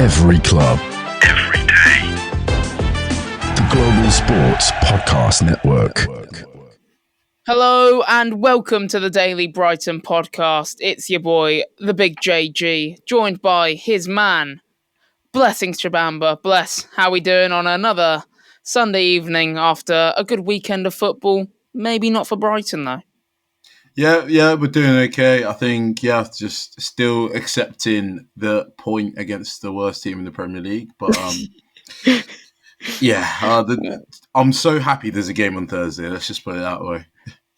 Every club. Every day. The Global Sports Podcast Network. Hello and welcome to the Daily Brighton podcast. It's your boy, the Big JG, joined by his man, Blessings Trabamba. Bless, how we doing on another Sunday evening after a good weekend of football? Maybe not for Brighton though. Yeah, we're doing okay. I think, just still accepting the point against the worst team in the Premier League. But, I'm so happy there's a game on Thursday. Let's just put it that way.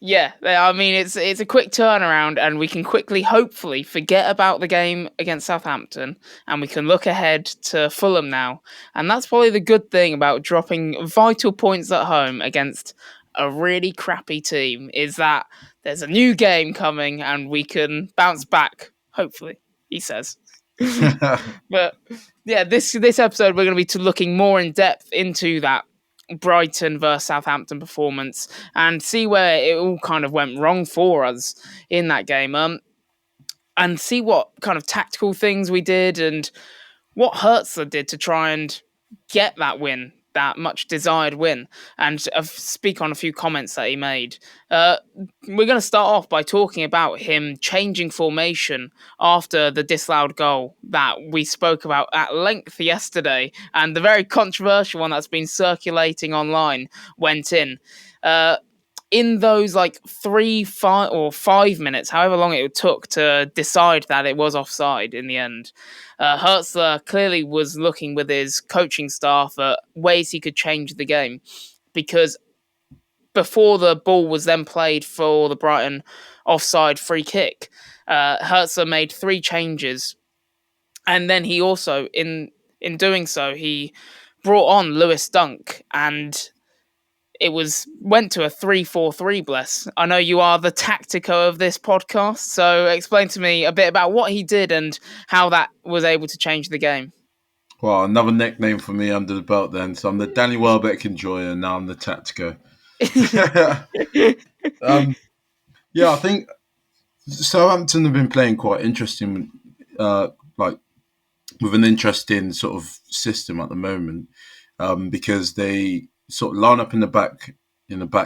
Yeah, I mean, it's a quick turnaround and we can quickly, hopefully, forget about the game against Southampton and we can look ahead to Fulham now. And that's probably the good thing about dropping vital points at home against a really crappy team, is that there's a new game coming and we can bounce back, hopefully, he says. But yeah, this episode we're going to be looking more in depth into that Brighton versus Southampton performance and see where it all kind of went wrong for us in that game, and see what kind of tactical things we did and what Herzler did to try and get that win, that much desired win, and speak on a few comments that he made. We're going to start off by talking about him changing formation after the disallowed goal that we spoke about at length yesterday, and the very controversial one that's been circulating online went in. In those 3, 5 or 5 minutes, however long it took to decide that it was offside in the end, Hurtzuler clearly was looking with his coaching staff at ways he could change the game, because before the ball was then played for the Brighton offside free kick, Herzler made 3 changes, and then he also, in doing so, he brought on Lewis Dunk, and it went to a 3-4-3, Bless. I know you are the tactico of this podcast, so explain to me a bit about what he did and how that was able to change the game. Well, another nickname for me under the belt then. So I'm the Danny Welbeck enjoyer, and now I'm the tactico. I think Southampton have been playing quite interesting, with an interesting sort of system at the moment, because they sort of line up in the back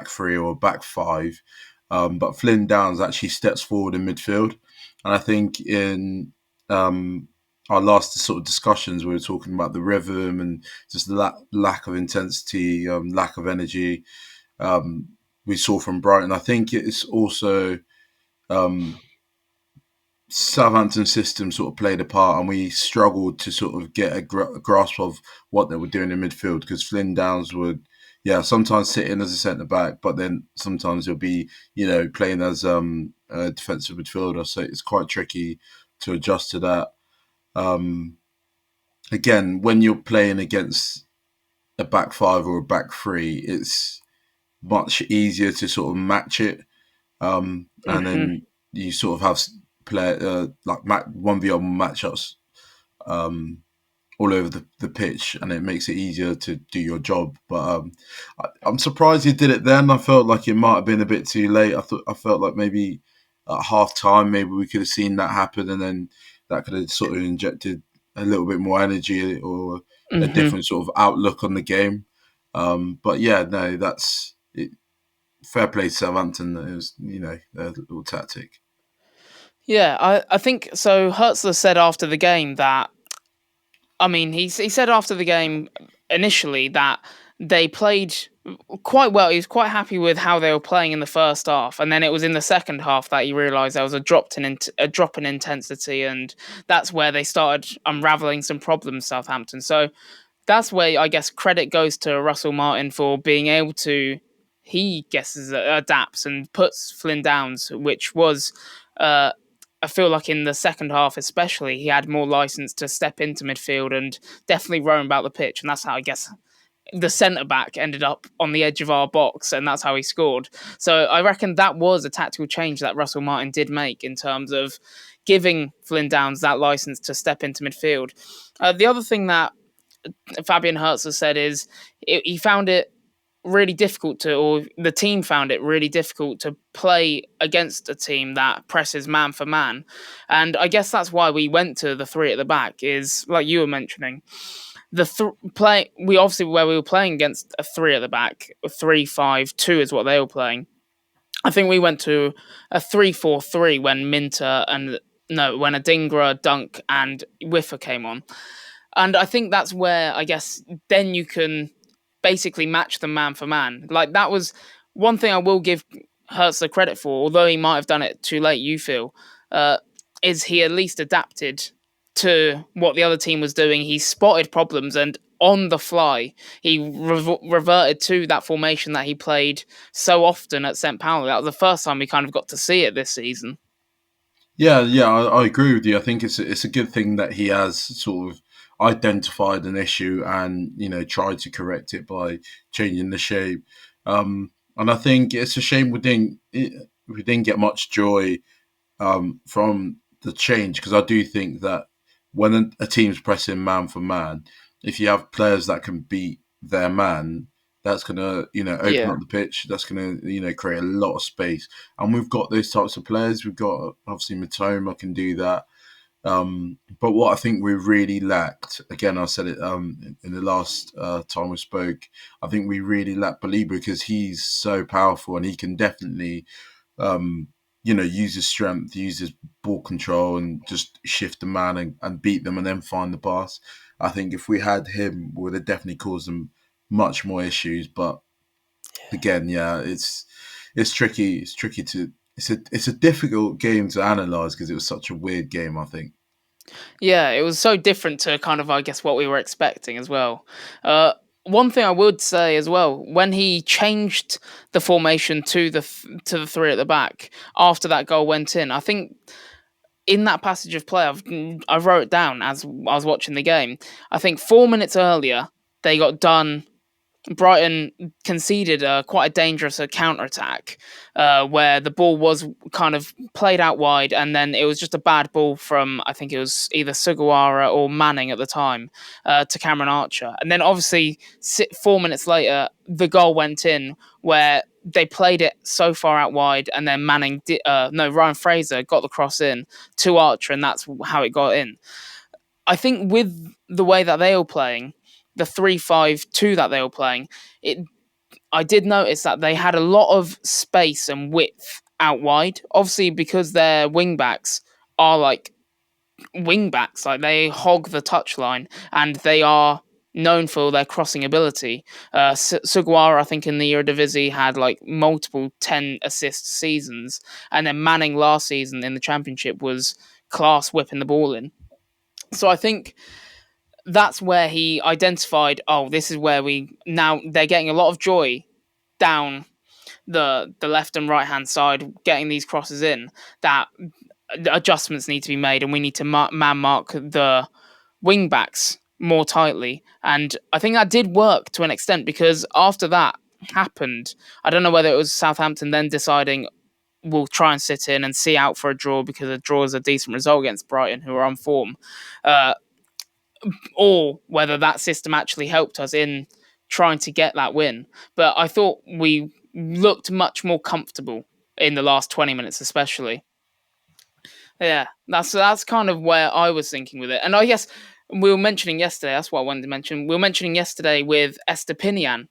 3 or back 5, but Flynn Downs actually steps forward in midfield, and I think in our last sort of discussions we were talking about the rhythm and just the lack of intensity, lack of energy we saw from Brighton. I think it's also Southampton system sort of played a part, and we struggled to sort of get a grasp of what they were doing in midfield, because Flynn Downs would sometimes sit in as a centre back, but then sometimes he'll be playing as a defensive midfielder, so it's quite tricky to adjust to that. Again, when you're playing against a back 5 or a back 3, it's much easier to sort of match it, and then you sort of have play 1v1 matchups all over the pitch, and it makes it easier to do your job. But I'm surprised he did it then. I felt like it might have been a bit too late. I felt like maybe at half time maybe we could have seen that happen, and then that could have sort of injected a little bit more energy or a different sort of outlook on the game. But yeah, no, that's it. Fair play to Southampton. It was their little tactic. Yeah, I think so. Herzler said after the game that, he said after the game initially that they played quite well. He was quite happy with how they were playing in the first half, and then it was in the second half that he realised there was a drop in intensity, and that's where they started unravelling some problems, Southampton. So that's where I guess credit goes to Russell Martin for being able to, he guesses, adapts and puts Flynn Downs, which was I feel like in the second half especially, he had more license to step into midfield and definitely roam about the pitch. And that's how I guess the centre-back ended up on the edge of our box, and that's how he scored. So I reckon that was a tactical change that Russell Martin did make in terms of giving Flynn Downs that license to step into midfield. The other thing that Fabian Herzler said is he found it really difficult or the team found it really difficult to play against a team that presses man for man. And I guess that's why we went to the three at the back, is like you were mentioning. We obviously, where we were playing against a three at the back, 3-5-2 is what they were playing. I think we went to a 3-4-3 when when Adingra, Dunk, and Wiffer came on. And I think that's where, I guess, then you can basically match them man for man. Like, that was one thing I will give Herzler credit for, although he might have done it too late, you feel, is he at least adapted to what the other team was doing. He spotted problems, and on the fly, he reverted to that formation that he played so often at St. Pauli. That was the first time we kind of got to see it this season. Yeah, I agree with you. I think it's a good thing that he has sort of identified an issue and tried to correct it by changing the shape. And I think it's a shame we didn't get much joy from the change, because I do think that when a team's pressing man for man, if you have players that can beat their man, that's going to open up the pitch. That's going to create a lot of space, and we've got those types of players. We've got obviously Matoma can do that. But what I think we really lacked, again, I said it in the last time we spoke, I think we really lacked Baliba, because he's so powerful and he can definitely, use his strength, use his ball control and just shift the man and beat them and then find the pass. I think if we had him, we would have definitely caused them much more issues. But again, it's tricky. It's tricky it's a difficult game to analyse, because it was such a weird game, I think. Yeah, it was so different to kind of, I guess, what we were expecting as well. One thing I would say as well, when he changed the formation to the three at the back after that goal went in, I think in that passage of play, I wrote it down as I was watching the game. I think 4 minutes earlier, they got done. Brighton conceded quite a dangerous counter-attack where the ball was kind of played out wide, and then it was just a bad ball from, I think it was either Sugawara or Manning at the time, to Cameron Archer. And then obviously 4 minutes later, the goal went in where they played it so far out wide, and then Ryan Fraser got the cross in to Archer, and that's how it got in. I think with the way that they were playing, the 3-5-2 that they were playing, I did notice that they had a lot of space and width out wide. Obviously, because their wingbacks are like wingbacks, like they hog the touchline, and they are known for their crossing ability. Sugawara, I think, in the Eredivisie had like multiple 10 assist seasons, and then Manning last season in the Championship was class whipping the ball in. So I think that's where he identified, this is where they're getting a lot of joy down the left and right hand side, getting these crosses in, that adjustments need to be made, and we need to man mark the wing backs more tightly. And I think that did work to an extent, because after that happened, I don't know whether it was Southampton then deciding we'll try and sit in and see out for a draw, because a draw is a decent result against Brighton, who are on form, or whether that system actually helped us in trying to get that win. But I thought we looked much more comfortable in the last 20 minutes, especially. Yeah, that's kind of where I was thinking with it. And I guess we were mentioning yesterday, that's what I wanted to mention. We were mentioning yesterday with Estepinian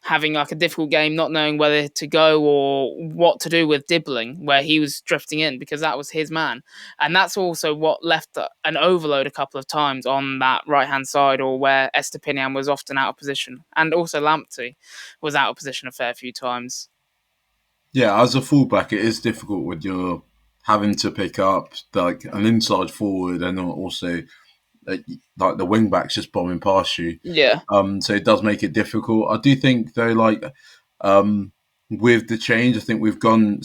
having like a difficult game, not knowing whether to go or what to do with Dibbling, where he was drifting in because that was his man. And that's also what left an overload a couple of times on that right-hand side, or where Estepinian was often out of position. And also Lamptey was out of position a fair few times. Yeah, as a fullback, it is difficult when you're having to pick up like an inside forward and also like the wing backs just bombing past you. Yeah. So it does make it difficult. I do think though, like with the change, I think we've gone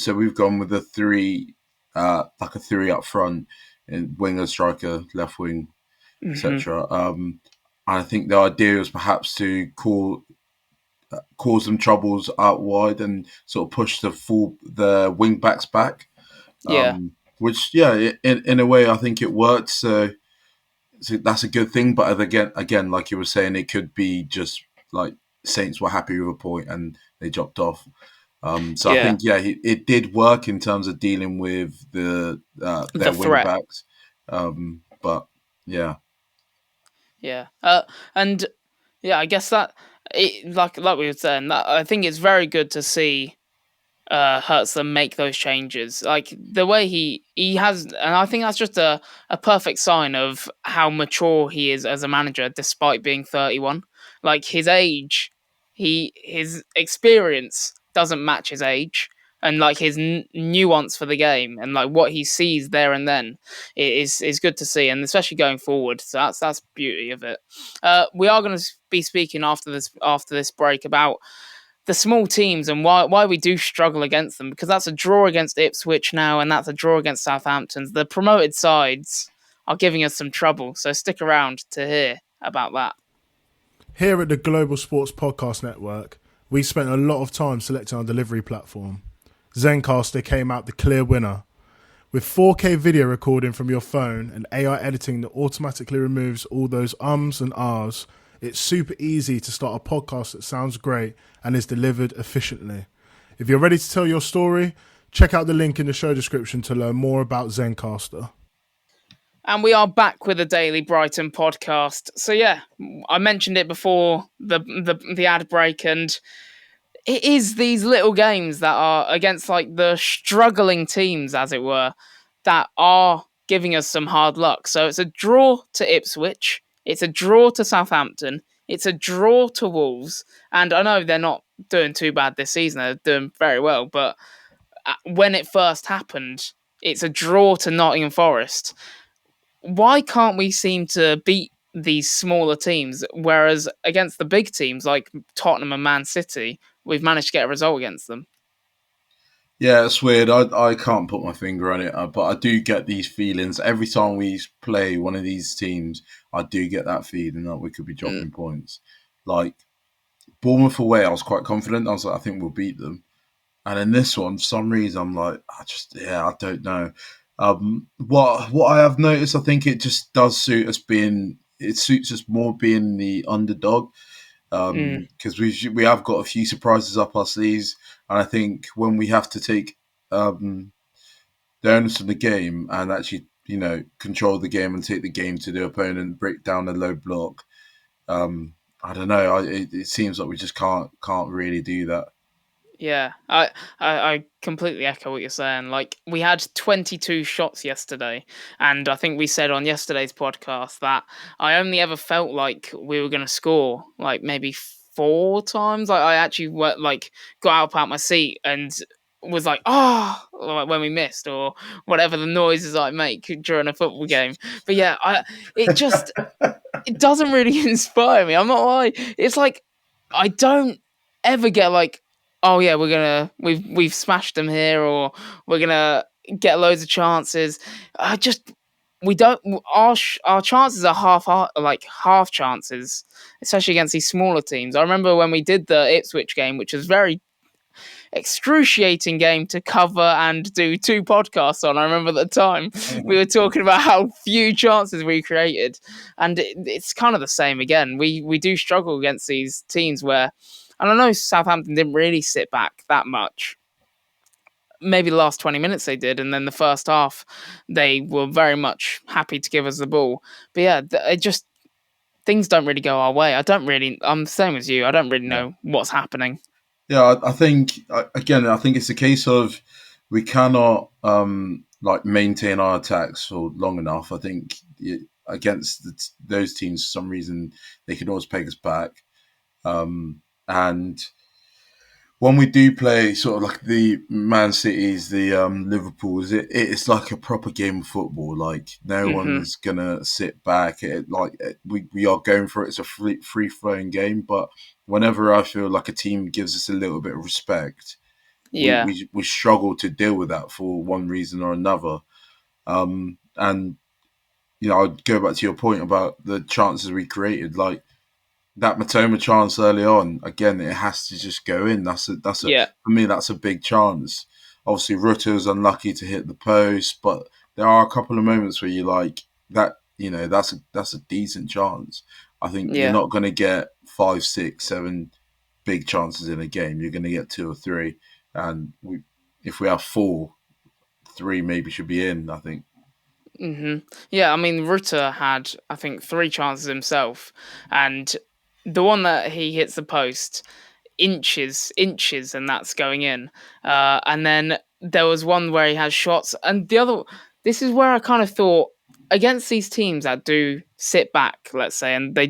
with a three, like a three up front, in winger, striker, left wing, etc. And I think the idea was perhaps to cause them troubles out wide and sort of push the wing backs back. Yeah. Which in a way I think it worked. So that's a good thing, but again, like you were saying, it could be just like Saints were happy with a point and they dropped off. So I Yeah. think it did work in terms of dealing with their wing threat. backs. But yeah. Yeah. And yeah, I guess that like we were saying, that I think it's very good to see Herzler make those changes. Like the way he has, and I think that's just a perfect sign of how mature he is as a manager, despite being 31. Like his age, his experience doesn't match his age, and like his nuance for the game and like what he sees there and then is good to see, and especially going forward. So that's beauty of it. We are going to be speaking after this break about the small teams and why we do struggle against them, because that's a draw against Ipswich now and that's a draw against Southampton. The promoted sides are giving us some trouble, so stick around to hear about that. Here at the Global Sports Podcast Network, we spent a lot of time selecting our delivery platform. Zencastr came out the clear winner. With 4K video recording from your phone and AI editing that automatically removes all those ums and ahs, it's super easy to start a podcast that sounds great and is delivered efficiently. If you're ready to tell your story, check out the link in the show description to learn more about Zencastr. And we are back with a daily Brighton podcast. So yeah, I mentioned it before the ad break, and it is these little games that are against like the struggling teams, as it were, that are giving us some hard luck. So it's a draw to Ipswich, it's a draw to Southampton, it's a draw to Wolves, and I know they're not doing too bad this season, they're doing very well, but when it first happened, it's a draw to Nottingham Forest. Why can't we seem to beat these smaller teams, whereas against the big teams like Tottenham and Man City, we've managed to get a result against them? Yeah, it's weird. I can't put my finger on it, but I do get these feelings. Every time we play one of these teams, I do get that feeling that we could be dropping points. Like, Bournemouth away, I was quite confident. I was like, I think we'll beat them. And in this one, for some reason, I'm like, I don't know. What I have noticed, I think it just does suit us it suits us more being the underdog. Because we have got a few surprises up our sleeves, and I think when we have to take the onus of the game and actually control the game and take the game to the opponent, break down the low block, I don't know. It seems like we just can't really do that. Yeah, I completely echo what you're saying. Like, we had 22 shots yesterday, and I think we said on yesterday's podcast that I only ever felt like we were going to score like maybe 4 times. Like, I actually got out my seat and was like, like when we missed or whatever the noises I make during a football game. But yeah, it doesn't really inspire me. I'm not lying. It's like I don't ever get like, oh yeah, we've smashed them here, or we're gonna get loads of chances. We don't. Our chances are half chances, especially against these smaller teams. I remember when we did the Ipswich game, which was very excruciating game to cover and do 2 podcasts on. I remember at the time we were talking about how few chances we created, and it's kind of the same again. We do struggle against these teams where, and I know Southampton didn't really sit back that much. Maybe the last 20 minutes they did, and then the first half they were very much happy to give us the ball. But yeah, things don't really go our way. I'm the same as you. I don't really know what's happening. Yeah, I think it's a case of we cannot maintain our attacks for long enough. I think against those teams, for some reason, they can always peg us back. And when we do play sort of like the Man Cities, the Liverpools, it's like a proper game of football. Like no one's gonna sit back. We are going for it. It's a free flowing game. But whenever I feel like a team gives us a little bit of respect, we struggle to deal with that for one reason or another. And I'd go back to your point about the chances we created. Like, that Matoma chance early on, again, it has to just go in. For me, that's a big chance. Obviously, Rutter's unlucky to hit the post, but there are a couple of moments where you like that. That's a decent chance. I think you're not going to get 5, 6, 7 big chances in a game, you're going to get 2 or 3, and if we have 4, 3 maybe should be in, I think. Yeah, I mean, Rutter had, I think, 3 chances himself, and the one that he hits the post, inches, and that's going in. And then there was one where he has shots, and the other. This is where I kind of thought against these teams that do sit back, let's say, and they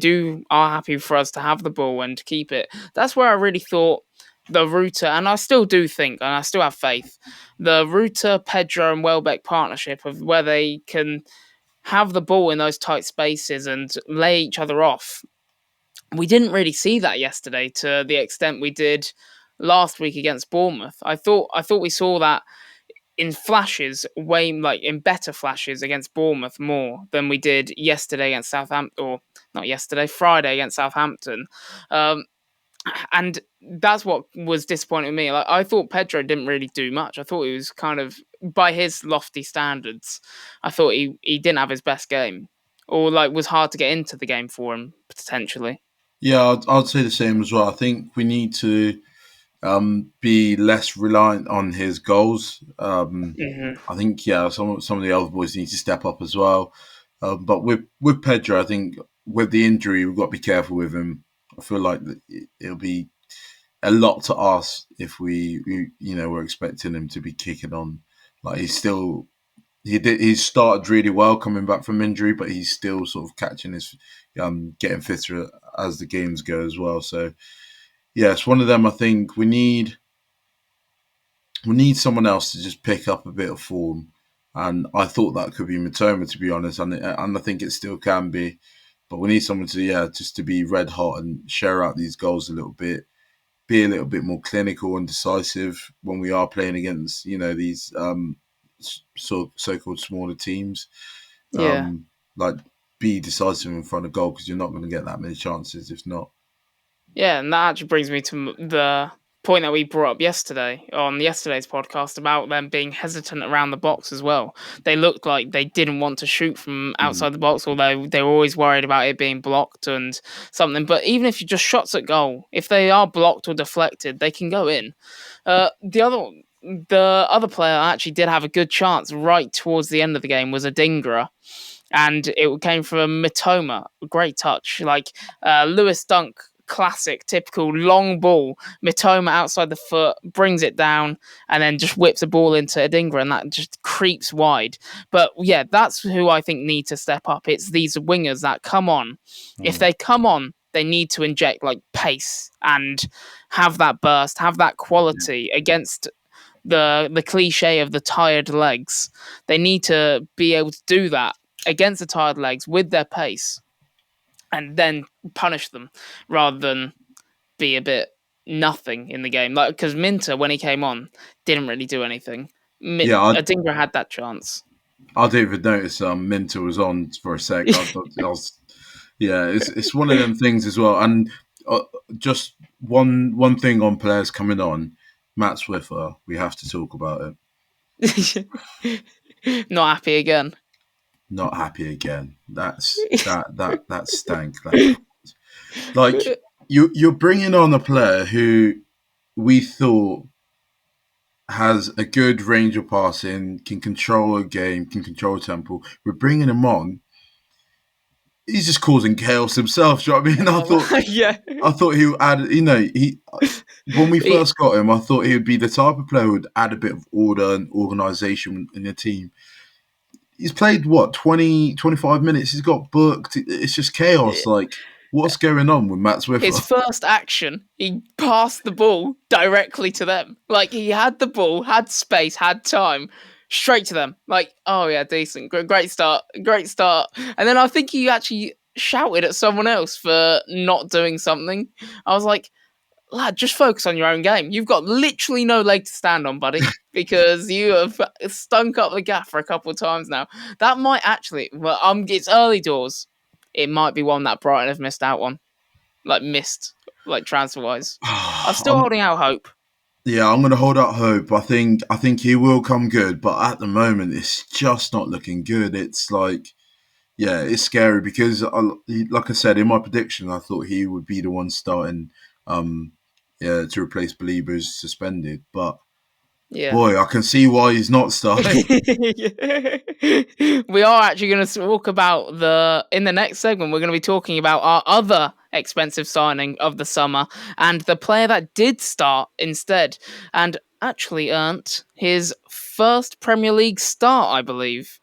are happy for us to have the ball and to keep it. That's where I really thought the Rutter, and I still do think, and I still have faith, the Rutter, Pedro, and Welbeck partnership of where they can have the ball in those tight spaces and lay each other off. We didn't really see that yesterday to the extent we did last week against Bournemouth. I thought we saw that in flashes, in better flashes against Bournemouth more than we did yesterday against Southampton, or not yesterday, Friday against Southampton. And that's what was disappointing me. Like, I thought Pedro didn't really do much. I thought he was kind of, by his lofty standards, I thought he didn't have his best game, or was hard to get into the game for him potentially. Yeah, I'd say the same as well. I think we need to be less reliant on his goals. I think some of the other boys need to step up as well. But with Pedro, I think with the injury, we've got to be careful with him. I feel like it'll be a lot to ask if we're expecting him to be kicking on. Like he started really well coming back from injury, but he's still sort of catching his getting fitter as the games go as well. So yeah, it's one of them. I think we need someone else to just pick up a bit of form, and I thought that could be Matoma, to be honest, and I think it still can be. But we need someone to just to be red hot and share out these goals a little bit, be a little bit more clinical and decisive when we are playing against these so-called smaller teams. Yeah. Be decisive in front of goal, because you're not going to get that many chances if not. Yeah, and that actually brings me to the point that we brought up yesterday on yesterday's podcast about them being hesitant around the box as well. They looked like they didn't want to shoot from outside the box, although they were always worried about it being blocked and something. But even if you just shots at goal, if they are blocked or deflected, they can go in. The other player actually did have a good chance right towards the end of the game was Adingra. And it came from Mitoma. Great touch. Lewis Dunk, classic, typical long ball. Mitoma outside the foot, brings it down, and then just whips a ball into Adingra, and that just creeps wide. But yeah, that's who I think need to step up. It's these wingers that come on. If they come on, they need to inject pace and have that burst, have that quality against the cliche of the tired legs. They need to be able to do that against the tired legs with their pace and then punish them rather than be a bit nothing in the game. Because Minter, when he came on, didn't really do anything. Adingra had that chance. I didn't even notice Minter was on for a sec. It's one of them things as well. And just one thing on players coming on, Matt Swiffer, we have to talk about it. Not happy again. Not happy again. That stank. You're bringing on a player who we thought has a good range of passing, can control a game, can control a tempo. We're bringing him on. He's just causing chaos himself. Do you know what I mean? I thought he would add. When we first got him, I thought he would be the type of player who would add a bit of order and organisation in the team. He's played, 20, 25 minutes. He's got booked. It's just chaos. What's going on with Matt Swiffer? His first action, he passed the ball directly to them. He had the ball, had space, had time, straight to them. Oh yeah, decent. Great start. And then I think he actually shouted at someone else for not doing something. I was like, lad, just focus on your own game. You've got literally no leg to stand on, buddy, because you have stunk up the gaff for a couple of times now. That might actually, it's early doors. It might be one that Brighton have missed out on, transfer-wise. I'm still holding out hope. Yeah, I'm going to hold out hope. I think he will come good, but at the moment, it's just not looking good. It's it's scary because, like I said in my prediction, I thought he would be the one starting to replace Belieber, who's suspended. But Yeah. boy, I can see why he's not starting. We are actually going to talk about in the next segment, we're going to be talking about our other expensive signing of the summer and the player that did start instead and actually earned his first Premier League start, I believe.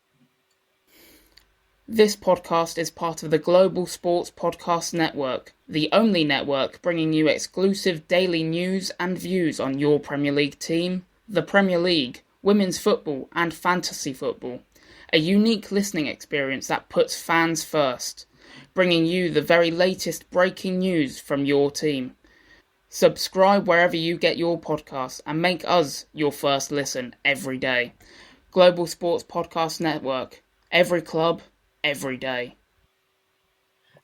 This podcast is part of the Global Sports Podcast Network, the only network bringing you exclusive daily news and views on your Premier League team, the Premier League, women's football, and fantasy football. A unique listening experience that puts fans first, bringing you the very latest breaking news from your team. Subscribe wherever you get your podcasts and make us your first listen every day. Global Sports Podcast Network. Every club, every day.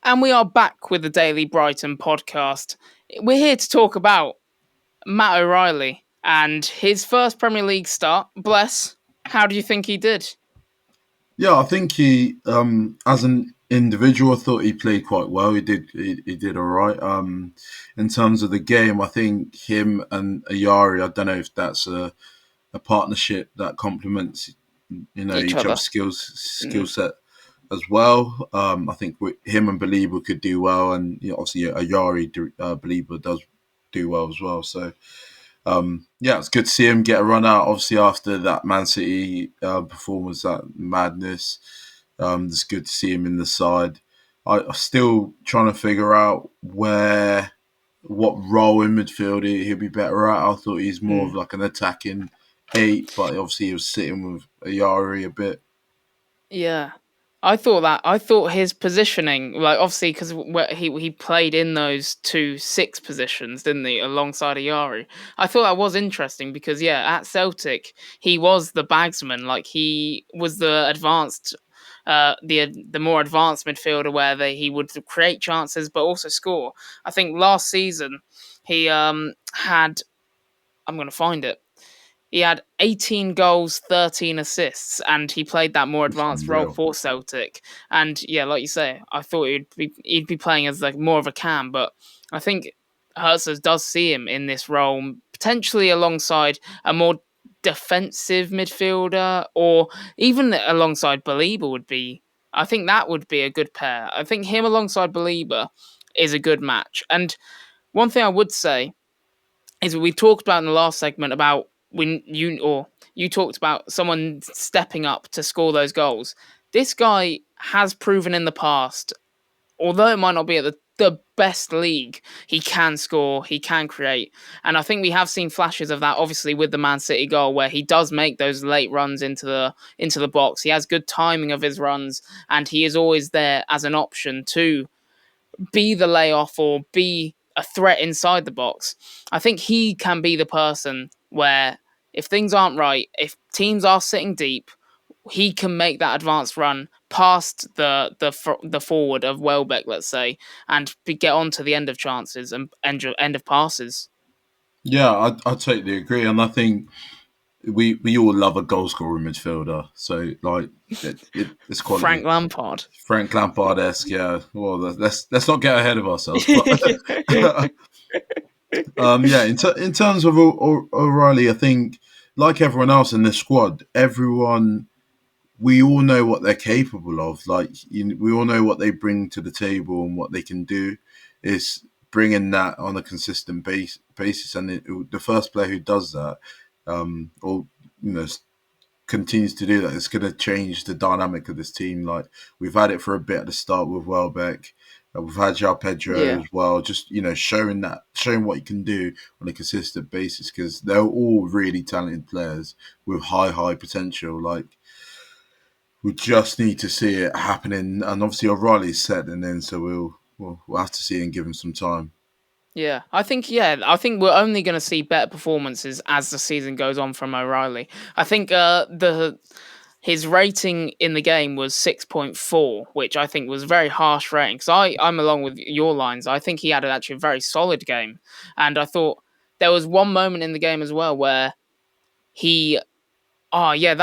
And we are back with the Daily Brighton podcast. We're here to talk about Matt O'Reilly and his first Premier League start. Bless, how do you think he did? Yeah, I think he, as an individual, I thought he played quite well. He did all right. In terms of the game, I think him and Ayari, I don't know if that's a partnership that complements, each other's skill set as well. I think him and Belieber could do well, and obviously Ayari Belieber does do well as well. So it's good to see him get a run out. Obviously, after that Man City performance, that madness, it's good to see him in the side. I'm still trying to figure out what role in midfield he'll be better at. I thought he's more of like an attacking 8, but obviously he was sitting with Ayari a bit. Yeah. I thought his positioning, like obviously because he played in those 2-6 positions, didn't he, alongside Ayari. I thought that was interesting because at Celtic he was the bagsman, like he was the advanced, the more advanced midfielder where he would create chances but also score. I think last season he had, I'm going to find it. He had 18 goals, 13 assists, and he played that more advanced role for Celtic. And like you say, I thought he'd be playing as like more of a cam, but I think Herzler does see him in this role, potentially alongside a more defensive midfielder, or even alongside Belieber would be. I think that would be a good pair. I think him alongside Belieber is a good match. And one thing I would say is we talked about in the last segment about when you talked about someone stepping up to score those goals. This guy has proven in the past, although it might not be at the best league, he can score, he can create. And I think we have seen flashes of that, obviously, with the Man City goal, where he does make those late runs into the box. He has good timing of his runs, and he is always there as an option to be the layoff or be a threat inside the box. I think he can be the person where if things aren't right, if teams are sitting deep, he can make that advanced run past the forward of Welbeck, let's say, and get on to the end of chances and end of passes. Yeah, I totally agree, and I think we all love a goal scorer midfielder. So like it's quality. Frank Lampard-esque, yeah. Well, let's not get ahead of ourselves. But in terms of O'Reilly, I think like everyone else in this squad, we all know what they're capable of. Like we all know what they bring to the table and what they can do. Is bringing that on a consistent basis, and the first player who does that, continues to do that, it's going to change the dynamic of this team. Like we've had it for a bit at the start with Welbeck. We've had João Pedro as well, just showing what he can do on a consistent basis, because they're all really talented players with high potential. Like we just need to see it happening, and obviously O'Reilly's settling in, so we'll have to see and give him some time. I think we're only going to see better performances as the season goes on from O'Reilly. I think his rating in the game was 6.4, which I think was a very harsh rating. Because I'm along with your lines. I think he had actually a very solid game, and I thought there was one moment in the game as well where that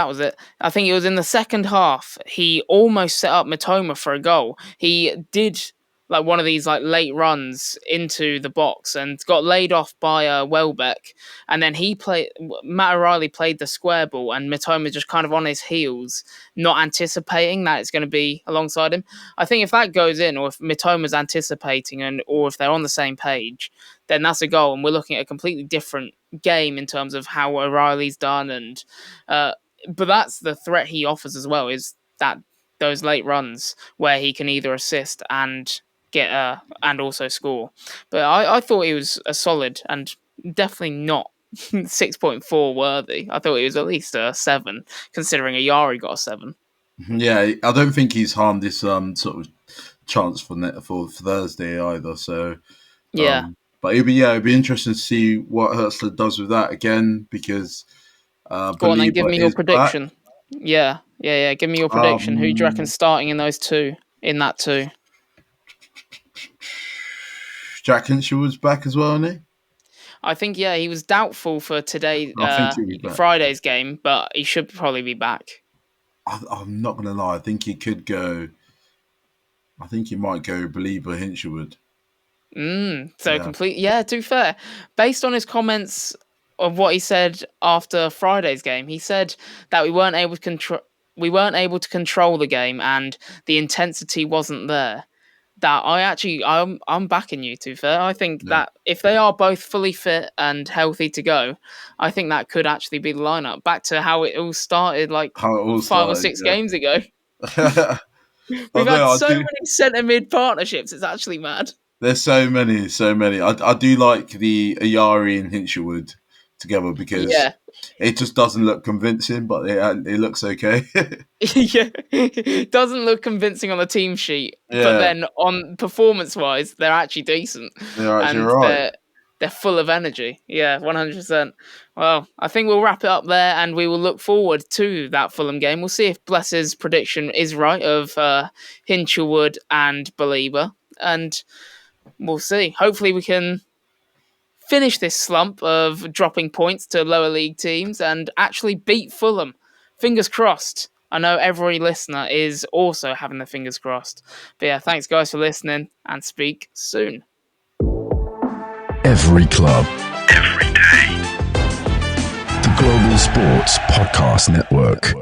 was it. I think it was in the second half. He almost set up Mitoma for a goal. He did like one of these like late runs into the box and got laid off by Welbeck, and then Matt O'Reilly played the square ball, and Mitoma just kind of on his heels, not anticipating that it's going to be alongside him. I think if that goes in, or if Mitoma's anticipating, or if they're on the same page, then that's a goal, and we're looking at a completely different game in terms of how O'Reilly's done. And but that's the threat he offers as well, is that those late runs where he can either assist and and also score. But I thought he was a solid and definitely not 6.4 worthy. I thought he was at least a 7, considering Ayari got a 7. Yeah, I don't think he's harmed this sort of chance for Thursday either. So yeah, but it'd be interesting to see what Herzler does with that again, because go on then, give me your prediction. Back. Yeah. Give me your prediction. Who do you reckon starting in that two? Jack Hinchelwood's back as well, isn't he? I think, he was doubtful for Friday's game, but he should probably be back. I'm not going to lie. I think he could go. I think he might go Belieber Hinchelwood. Complete. Yeah, to be fair, based on his comments of what he said after Friday's game, he said that we weren't able to control the game and the intensity wasn't there. That I'm backing you, to be fair. I think that if they are both fully fit and healthy to go, I think that could actually be the lineup. Back to how it all started, like 5 or 6 games ago. We've had so many centre mid partnerships. It's actually mad. There's so many. I do like the Ayari and Hinchelwood together, because it just doesn't look convincing, but it looks okay. It doesn't look convincing on the team sheet, but then on performance-wise, they're actually decent. They're actually right. They're full of energy. Yeah, 100%. Well, I think we'll wrap it up there, and we will look forward to that Fulham game. We'll see if Bless's prediction is right of Hinchelwood and Belieber, and we'll see. Hopefully we can finish this slump of dropping points to lower league teams and actually beat Fulham. Fingers crossed. I know every listener is also having their fingers crossed. But yeah, thanks guys for listening, and speak soon. Every club, every day. The Global Sports Podcast Network.